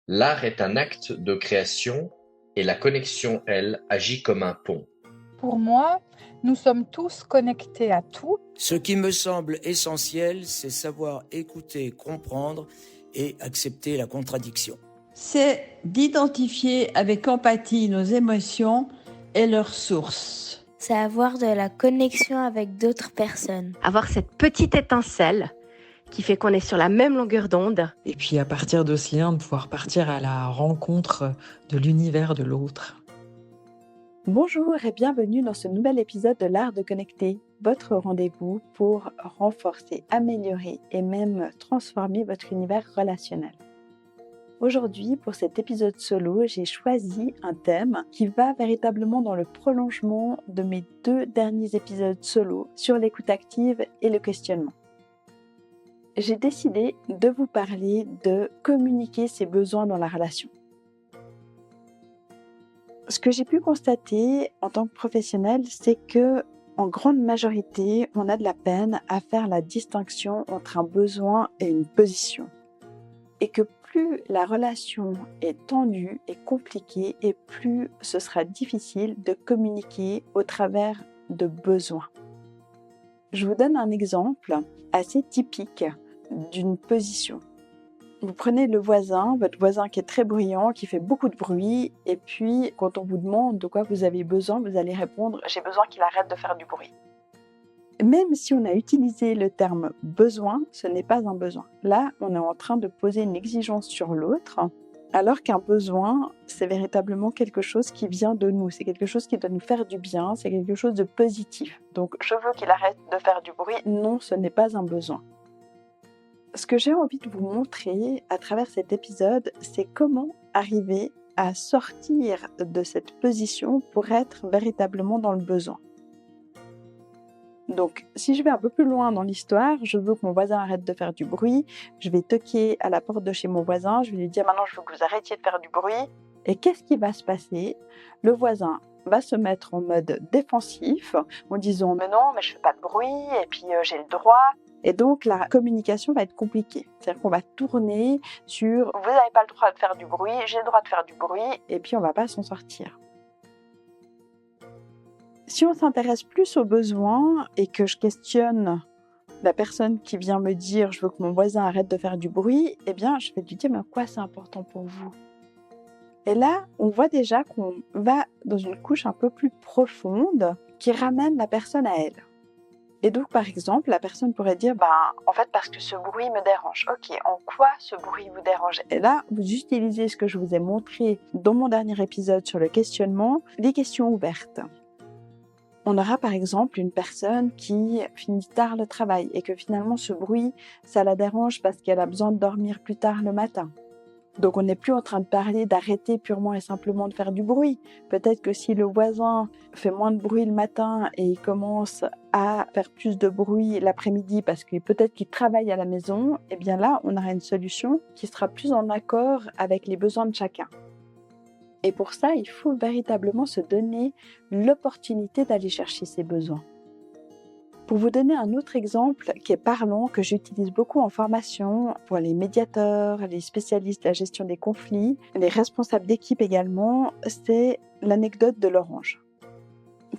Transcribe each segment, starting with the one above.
L'art est un acte de création et la connexion, elle, agit comme un pont. Pour moi, nous sommes tous connectés à tout. Ce qui me semble essentiel, c'est savoir écouter, comprendre et accepter la contradiction. C'est d'identifier avec empathie nos émotions et leurs sources. C'est avoir de la connexion avec d'autres personnes. Avoir cette petite étincelle qui fait qu'on est sur la même longueur d'onde. Et puis à partir de ce lien, de pouvoir partir à la rencontre de l'univers de l'autre. Bonjour et bienvenue dans ce nouvel épisode de l'art de connecter, votre rendez-vous pour renforcer, améliorer et même transformer votre univers relationnel. Aujourd'hui, pour cet épisode solo, j'ai choisi un thème qui va véritablement dans le prolongement de mes 2 derniers épisodes solo sur l'écoute active et le questionnement. J'ai décidé de vous parler de communiquer ses besoins dans la relation. Ce que j'ai pu constater en tant que professionnel, c'est que en grande majorité, on a de la peine à faire la distinction entre un besoin et une position. Et que plus la relation est tendue et compliquée, et plus ce sera difficile de communiquer au travers de besoins. Je vous donne un exemple assez typique d'une position. Vous prenez le voisin, votre voisin qui est très bruyant, qui fait beaucoup de bruit, et puis quand on vous demande de quoi vous avez besoin, vous allez répondre « j'ai besoin qu'il arrête de faire du bruit ». Même si on a utilisé le terme « besoin », ce n'est pas un besoin. Là, on est en train de poser une exigence sur l'autre, alors qu'un besoin, c'est véritablement quelque chose qui vient de nous, c'est quelque chose qui doit nous faire du bien, c'est quelque chose de positif. Donc, je veux qu'il arrête de faire du bruit, non, ce n'est pas un besoin. Ce que j'ai envie de vous montrer à travers cet épisode, c'est comment arriver à sortir de cette position pour être véritablement dans le besoin. Donc, si je vais un peu plus loin dans l'histoire, je veux que mon voisin arrête de faire du bruit, je vais toquer à la porte de chez mon voisin, je vais lui dire maintenant je veux que vous arrêtiez de faire du bruit. Et qu'est-ce qui va se passer ? Le voisin va se mettre en mode défensif en disant mais non, mais je fais pas de bruit et puis j'ai le droit. Et donc la communication va être compliquée. C'est-à-dire qu'on va tourner sur vous n'avez pas le droit de faire du bruit, j'ai le droit de faire du bruit et puis on va pas s'en sortir. Si on s'intéresse plus aux besoins et que je questionne la personne qui vient me dire « je veux que mon voisin arrête de faire du bruit », eh bien, je vais lui dire « mais en quoi c'est important pour vous ?» Et là, on voit déjà qu'on va dans une couche un peu plus profonde qui ramène la personne à elle. Et donc, par exemple, la personne pourrait dire « en fait, parce que ce bruit me dérange. » Ok, en quoi ce bruit vous dérange ? Et là, vous utilisez ce que je vous ai montré dans mon dernier épisode sur le questionnement, les questions ouvertes. On aura par exemple une personne qui finit tard le travail et que finalement ce bruit, ça la dérange parce qu'elle a besoin de dormir plus tard le matin. Donc on n'est plus en train de parler d'arrêter purement et simplement de faire du bruit. Peut-être que si le voisin fait moins de bruit le matin et il commence à faire plus de bruit l'après-midi parce que peut-être qu'il travaille à la maison, eh bien là on aura une solution qui sera plus en accord avec les besoins de chacun. Et pour ça, il faut véritablement se donner l'opportunité d'aller chercher ses besoins. Pour vous donner un autre exemple qui est parlant, que j'utilise beaucoup en formation pour les médiateurs, les spécialistes de la gestion des conflits, les responsables d'équipe également, c'est l'anecdote de l'orange.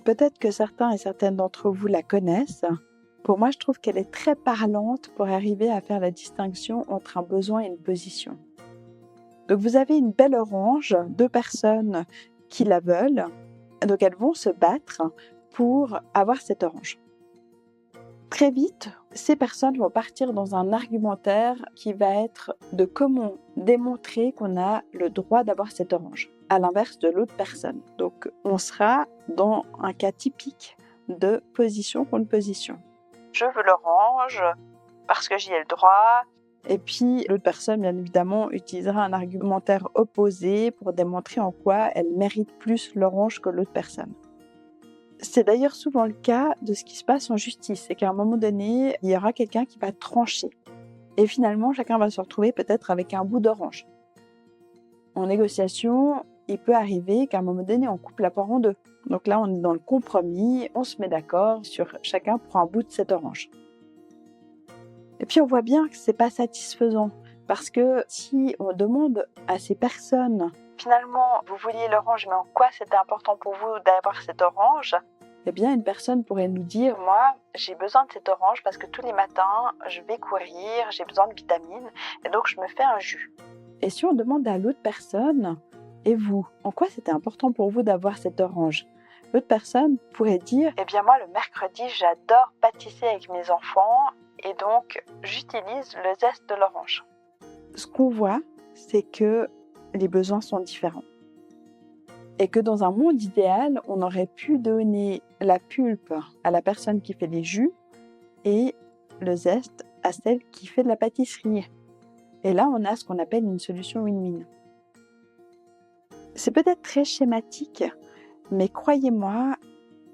Peut-être que certains et certaines d'entre vous la connaissent. Pour moi, je trouve qu'elle est très parlante pour arriver à faire la distinction entre un besoin et une position. Donc vous avez une belle orange, 2 personnes qui la veulent, donc elles vont se battre pour avoir cette orange. Très vite, ces personnes vont partir dans un argumentaire qui va être de comment démontrer qu'on a le droit d'avoir cette orange, à l'inverse de l'autre personne. Donc on sera dans un cas typique de position contre position. Je veux l'orange parce que j'y ai le droit. Et puis, l'autre personne, bien évidemment, utilisera un argumentaire opposé pour démontrer en quoi elle mérite plus l'orange que l'autre personne. C'est d'ailleurs souvent le cas de ce qui se passe en justice. C'est qu'à un moment donné, il y aura quelqu'un qui va trancher. Et finalement, chacun va se retrouver peut-être avec un bout d'orange. En négociation, il peut arriver qu'à un moment donné, on coupe la poire en 2. Donc là, on est dans le compromis, on se met d'accord sur chacun prend un bout de cette orange. Et puis on voit bien que c'est pas satisfaisant Parce que si on demande à ces personnes, finalement, vous vouliez l'orange, mais en quoi c'était important pour vous d'avoir cette orange? Eh bien, une personne pourrait nous dire, moi, j'ai besoin de cette orange parce que tous les matins, je vais courir, j'ai besoin de vitamines, et donc je me fais un jus. Et si on demande à l'autre personne, et vous, en quoi c'était important pour vous d'avoir cette orange? L'autre personne pourrait dire, eh bien moi, le mercredi, j'adore pâtisser avec mes enfants, et donc j'utilise le zeste de l'orange. Ce qu'on voit, c'est que les besoins sont différents. Et que dans un monde idéal, on aurait pu donner la pulpe à la personne qui fait les jus et le zeste à celle qui fait de la pâtisserie. Et là, on a ce qu'on appelle une solution win-win. C'est peut-être très schématique, mais croyez-moi,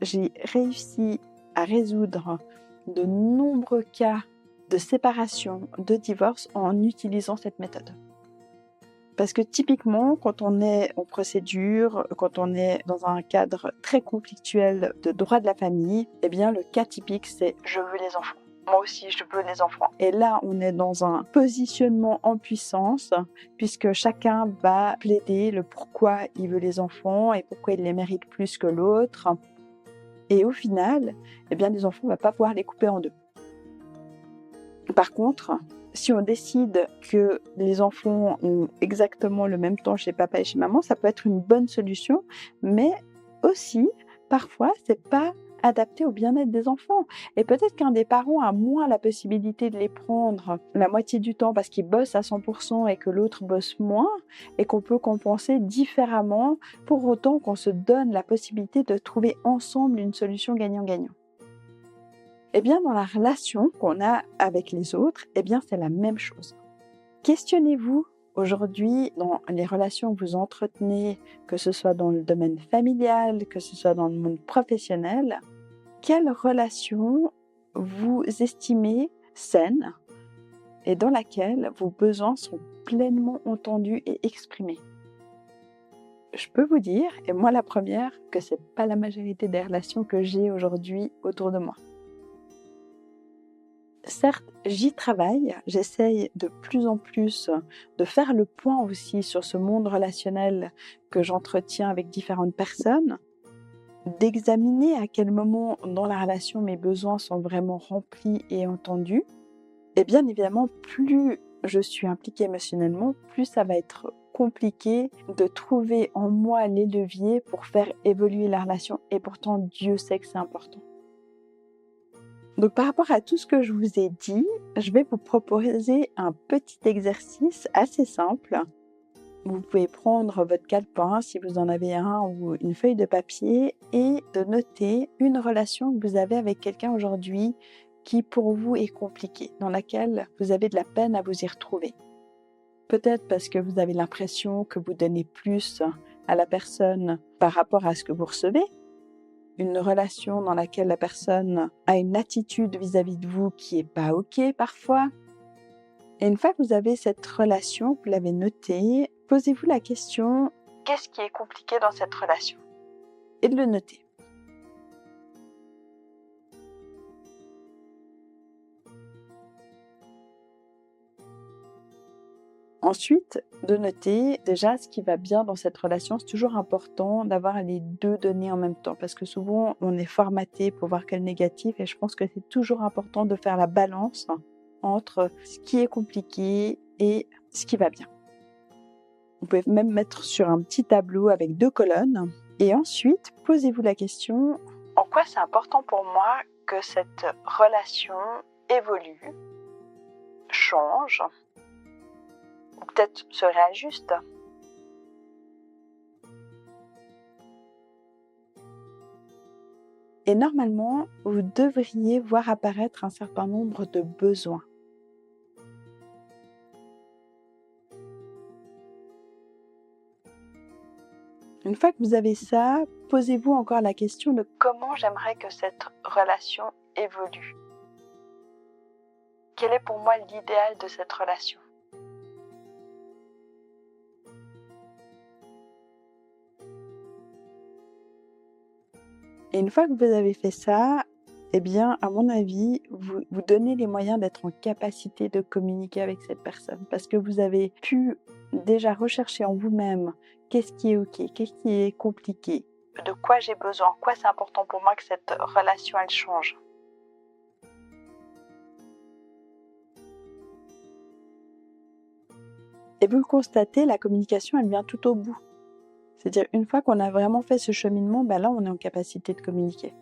j'ai réussi à résoudre de nombreux cas de séparation, de divorce en utilisant cette méthode. Parce que typiquement, quand on est en procédure, quand on est dans un cadre très conflictuel de droit de la famille, eh bien le cas typique c'est « je veux les enfants ». Moi aussi, je veux les enfants. Et là, on est dans un positionnement en puissance, puisque chacun va plaider le pourquoi il veut les enfants et pourquoi il les mérite plus que l'autre. Et au final, eh bien, les enfants, on ne va pas pouvoir les couper en deux. Par contre, si on décide que les enfants ont exactement le même temps chez papa et chez maman, ça peut être une bonne solution, mais aussi, parfois, c'est pas adapté au bien-être des enfants. Et peut-être qu'un des parents a moins la possibilité de les prendre la moitié du temps parce qu'il bosse à 100% et que l'autre bosse moins, et qu'on peut compenser différemment pour autant qu'on se donne la possibilité de trouver ensemble une solution gagnant-gagnant. Eh bien, dans la relation qu'on a avec les autres, eh bien, c'est la même chose. Questionnez-vous aujourd'hui dans les relations que vous entretenez, que ce soit dans le domaine familial, que ce soit dans le monde professionnel, quelle relation vous estimez saine et dans laquelle vos besoins sont pleinement entendus et exprimés. Je peux vous dire, et moi la première, que c'est pas la majorité des relations que j'ai aujourd'hui autour de moi. Certes, j'y travaille, j'essaye de plus en plus de faire le point aussi sur ce monde relationnel que j'entretiens avec différentes personnes, d'examiner à quel moment dans la relation mes besoins sont vraiment remplis et entendus. Et bien évidemment, plus je suis impliquée émotionnellement, plus ça va être compliqué de trouver en moi les leviers pour faire évoluer la relation. Et pourtant, Dieu sait que c'est important. Donc par rapport à tout ce que je vous ai dit, je vais vous proposer un petit exercice assez simple. Vous pouvez prendre votre calepin si vous en avez un ou une feuille de papier et de noter une relation que vous avez avec quelqu'un aujourd'hui qui pour vous est compliquée, dans laquelle vous avez de la peine à vous y retrouver. Peut-être parce que vous avez l'impression que vous donnez plus à la personne par rapport à ce que vous recevez. Une relation dans laquelle la personne a une attitude vis-à-vis de vous qui est pas OK parfois. Et une fois que vous avez cette relation, vous l'avez notée, posez-vous la question « Qu'est-ce qui est compliqué dans cette relation ?» et de le noter. Ensuite, de noter déjà ce qui va bien dans cette relation. C'est toujours important d'avoir les deux données en même temps parce que souvent on est formaté pour voir que le négatif et je pense que c'est toujours important de faire la balance entre ce qui est compliqué et ce qui va bien. Vous pouvez même mettre sur un petit tableau avec 2 colonnes et ensuite posez-vous la question « En quoi c'est important pour moi que cette relation évolue, change ?» ou peut-être se réajuste. Et normalement, vous devriez voir apparaître un certain nombre de besoins. Une fois que vous avez ça, posez-vous encore la question de comment j'aimerais que cette relation évolue. Quel est pour moi l'idéal de cette relation ? Et une fois que vous avez fait ça, eh bien, à mon avis, vous donnez les moyens d'être en capacité de communiquer avec cette personne parce que vous avez pu déjà rechercher en vous-même qu'est-ce qui est OK, qu'est-ce qui est compliqué, de quoi j'ai besoin, quoi c'est important pour moi que cette relation, elle change. Et vous le constatez, la communication, elle vient tout au bout. C'est-à-dire, une fois qu'on a vraiment fait ce cheminement, là, on est en capacité de communiquer.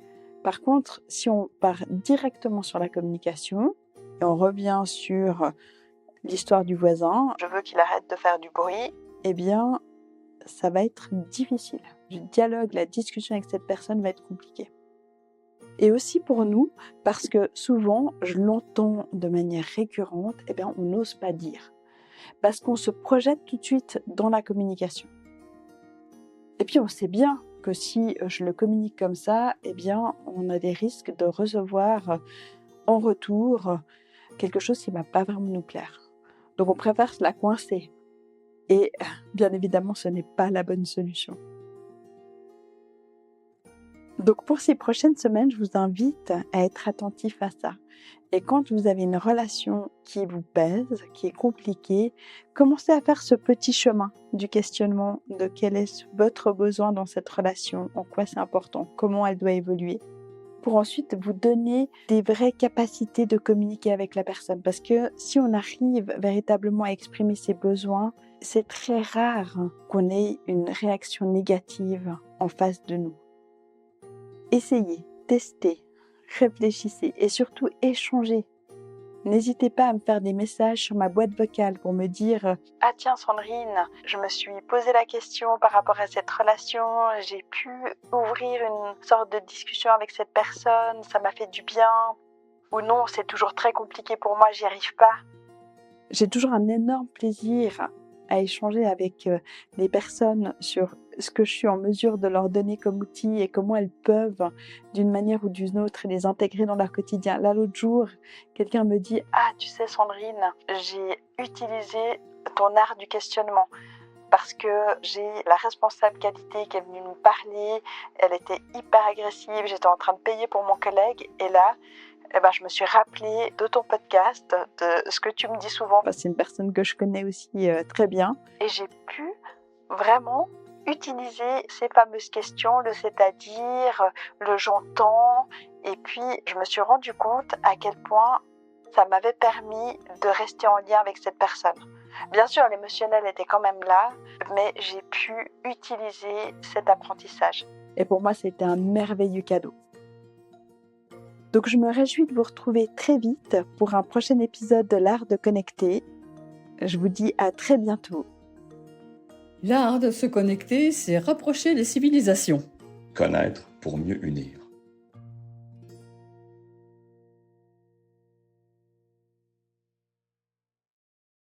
Par contre, si on part directement sur la communication, et on revient sur l'histoire du voisin, je veux qu'il arrête de faire du bruit, eh bien, ça va être difficile. Le dialogue, la discussion avec cette personne va être compliquée. Et aussi pour nous, parce que souvent, je l'entends de manière récurrente, eh bien, on n'ose pas dire. Parce qu'on se projette tout de suite dans la communication. Et puis, on sait bien que si je le communique comme ça, eh bien, on a des risques de recevoir en retour quelque chose qui ne va pas vraiment nous plaire. Donc, on préfère se la coincer. Et bien évidemment, ce n'est pas la bonne solution. Donc, pour ces prochaines semaines, je vous invite à être attentif à ça. Et quand vous avez une relation qui vous pèse, qui est compliquée, commencez à faire ce petit chemin du questionnement de quel est votre besoin dans cette relation, en quoi c'est important, comment elle doit évoluer, pour ensuite vous donner des vraies capacités de communiquer avec la personne. Parce que si on arrive véritablement à exprimer ses besoins, c'est très rare qu'on ait une réaction négative en face de nous. Essayez, testez, réfléchissez et surtout échangez. N'hésitez pas à me faire des messages sur ma boîte vocale pour me dire « Ah tiens Sandrine, je me suis posé la question par rapport à cette relation, j'ai pu ouvrir une sorte de discussion avec cette personne, ça m'a fait du bien. » Ou non, c'est toujours très compliqué pour moi, j'y arrive pas. J'ai toujours un énorme plaisir à échanger avec les personnes sur ce que je suis en mesure de leur donner comme outil et comment elles peuvent, d'une manière ou d'une autre, les intégrer dans leur quotidien. Là, l'autre jour, quelqu'un me dit « Ah, tu sais Sandrine, j'ai utilisé ton art du questionnement parce que j'ai la responsable qualité qui est venue me parler, elle était hyper agressive, j'étais en train de payer pour mon collègue et là, je me suis rappelée de ton podcast, de ce que tu me dis souvent. C'est une personne que je connais aussi très bien. Et j'ai pu vraiment utiliser ces fameuses questions, le c'est-à-dire, le j'entends. Et puis, je me suis rendu compte à quel point ça m'avait permis de rester en lien avec cette personne. Bien sûr, l'émotionnel était quand même là, mais j'ai pu utiliser cet apprentissage. Et pour moi, c'était un merveilleux cadeau. Donc je me réjouis de vous retrouver très vite pour un prochain épisode de l'art de connecter. Je vous dis à très bientôt. L'art de se connecter, c'est rapprocher les civilisations. Connaître pour mieux unir.